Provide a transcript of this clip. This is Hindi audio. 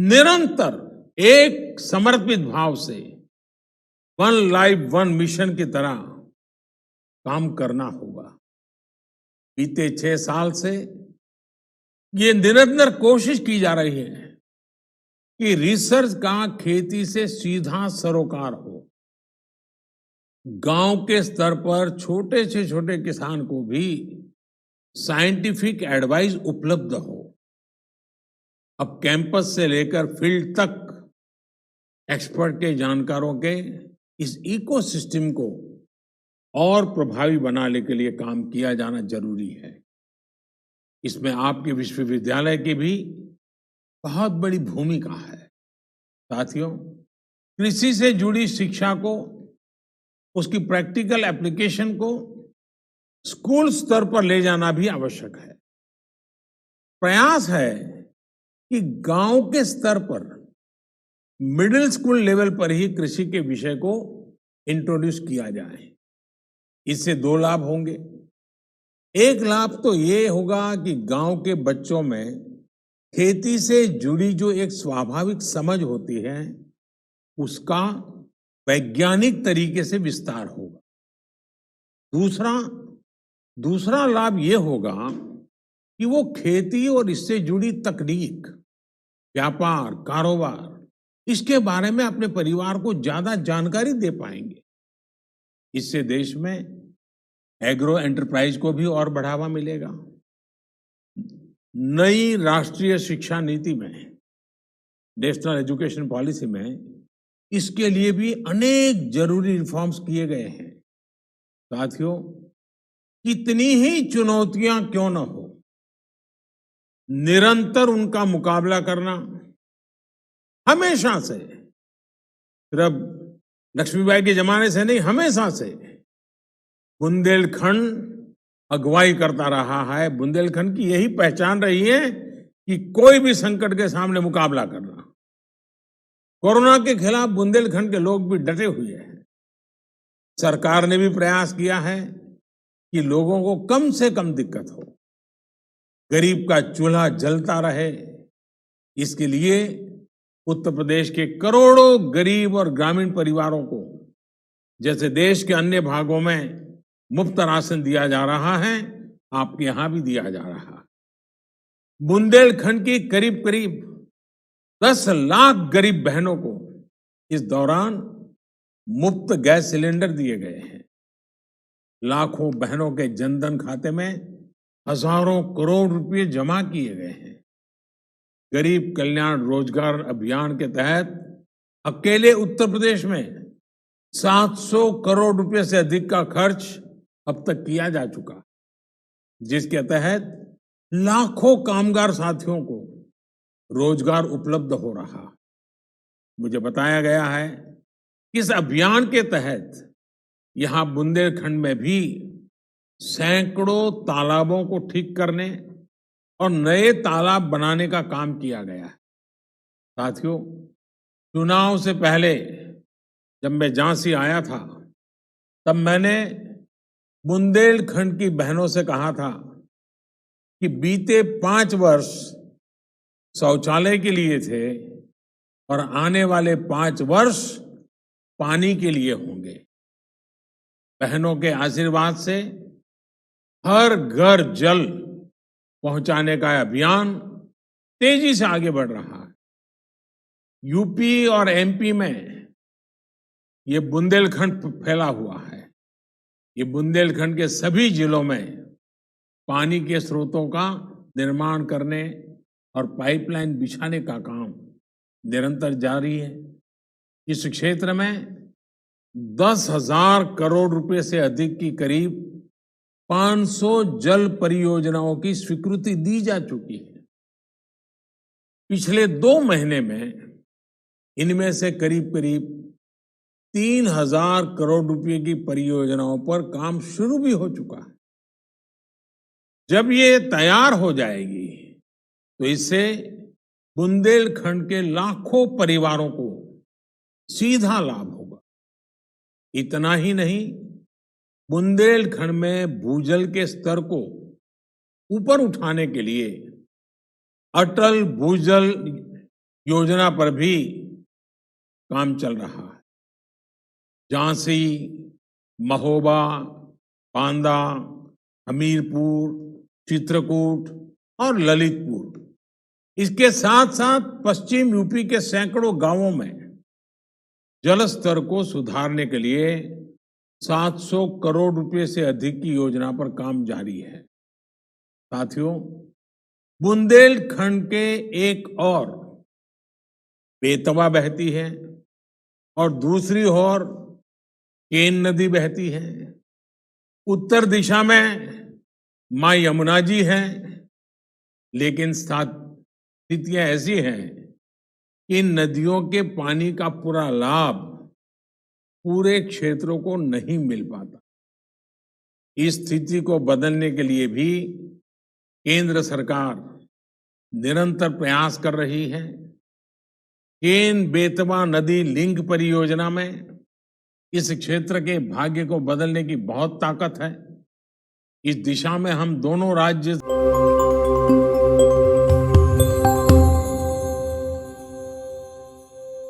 निरंतर एक समर्पित भाव से वन लाइफ वन मिशन की तरह काम करना होगा। बीते 6 साल से ये निरंतर कोशिश की जा रही है कि रिसर्च का खेती से सीधा सरोकार हो। गांव के स्तर पर छोटे से छोटे किसान को भी साइंटिफिक एडवाइस उपलब्ध हो। अब कैंपस से लेकर फील्ड तक एक्सपर्ट के जानकारों के इस इकोसिस्टम को और प्रभावी बनाने के लिए काम किया जाना जरूरी है। इसमें आपके विश्वविद्यालय की भी बहुत बड़ी भूमिका है। साथियों, कृषि से जुड़ी शिक्षा को, उसकी प्रैक्टिकल एप्लीकेशन को स्कूल स्तर पर ले जाना भी आवश्यक है। प्रयास है कि गांव के स्तर पर मिडिल स्कूल लेवल पर ही कृषि के विषय को इंट्रोड्यूस किया जाए। इससे 2 लाभ होंगे। एक लाभ तो ये होगा कि गांव के बच्चों में खेती से जुड़ी जो एक स्वाभाविक समझ होती है, उसका वैज्ञानिक तरीके से विस्तार होगा। दूसरा लाभ ये होगा कि वो खेती और इससे जुड़ी तकनीक, व्यापार, कारोबार, इसके बारे में अपने परिवार को ज्यादा जानकारी दे पाएंगे। इससे देश में एग्रो एंटरप्राइज को भी और बढ़ावा मिलेगा। नई राष्ट्रीय शिक्षा नीति में, नेशनल एजुकेशन पॉलिसी में, इसके लिए भी अनेक जरूरी रिफॉर्म्स किए गए हैं। साथियों, कितनी ही चुनौतियां क्यों न हो, निरंतर उनका मुकाबला करना हमेशा से, सिर्फ लक्ष्मीबाई के जमाने से नहीं, हमेशा से बुंदेलखंड अगुवाई करता रहा है। बुंदेलखंड की यही पहचान रही है कि कोई भी संकट के सामने मुकाबला करना। कोरोना के खिलाफ बुंदेलखंड के लोग भी डटे हुए हैं। सरकार ने भी प्रयास किया है कि लोगों को कम से कम दिक्कत हो, गरीब का चूल्हा जलता रहे। इसके लिए उत्तर प्रदेश के करोड़ों गरीब और ग्रामीण परिवारों को, जैसे देश के अन्य भागों में मुफ्त राशन दिया जा रहा है, आपके यहां भी दिया जा रहा है। बुंदेलखंड की करीब करीब 10 लाख गरीब बहनों को इस दौरान मुफ्त गैस सिलेंडर दिए गए हैं। लाखों बहनों के जनधन खाते में हजारों करोड़ रुपए जमा किए गए हैं। गरीब कल्याण रोजगार अभियान के तहत अकेले उत्तर प्रदेश में 700 करोड़ रुपए से अधिक का खर्च अब तक किया जा चुका, जिसके तहत लाखों कामगार साथियों को रोजगार उपलब्ध हो रहा। मुझे बताया गया है कि इस अभियान के तहत यहां बुंदेलखंड में भी सैकड़ों तालाबों को ठीक करने और नए तालाब बनाने का काम किया गया है। साथियों, चुनाव से पहले जब मैं झांसी आया था, तब मैंने बुंदेलखंड की बहनों से कहा था कि बीते 5 वर्ष शौचालय के लिए थे और आने वाले 5 वर्ष पानी के लिए होंगे। बहनों के आशीर्वाद से हर घर जल पहुंचाने का अभियान तेजी से आगे बढ़ रहा है। यूपी और एमपी में ये बुंदेलखंड फैला हुआ है। ये बुंदेलखंड के सभी जिलों में पानी के स्रोतों का निर्माण करने और पाइपलाइन बिछाने का काम निरंतर जारी है। इस क्षेत्र में 10,000 करोड़ रुपए से अधिक की करीब 500 जल परियोजनाओं की स्वीकृति दी जा चुकी है। पिछले 2 महीने में इनमें से करीब करीब 3,000 करोड़ रुपए की परियोजनाओं पर काम शुरू भी हो चुका है। जब ये तैयार हो जाएगी तो इससे बुंदेलखंड के लाखों परिवारों को सीधा लाभ होगा। इतना ही नहीं, बुंदेलखंड में भूजल के स्तर को ऊपर उठाने के लिए अटल भूजल योजना पर भी काम चल रहा है। झांसी, महोबा, बांदा, हमीरपुर, चित्रकूट और ललितपुर, इसके साथ साथ पश्चिम यूपी के सैकड़ों गांवों में जल स्तर को सुधारने के लिए 700 करोड़ रुपए से अधिक की योजना पर काम जारी है। साथियों, बुंदेलखंड के एक और बेतवा बहती है और दूसरी ओर केन नदी बहती है। उत्तर दिशा में मां यमुना जी है, लेकिन स्थितियां ऐसी हैं कि इन नदियों के पानी का पूरा लाभ पूरे क्षेत्रों को नहीं मिल पाता। इस स्थिति को बदलने के लिए भी केंद्र सरकार निरंतर प्रयास कर रही है। केन बेतवा नदी लिंक परियोजना में इस क्षेत्र के भाग्य को बदलने की बहुत ताकत है। इस दिशा में हम दोनों राज्य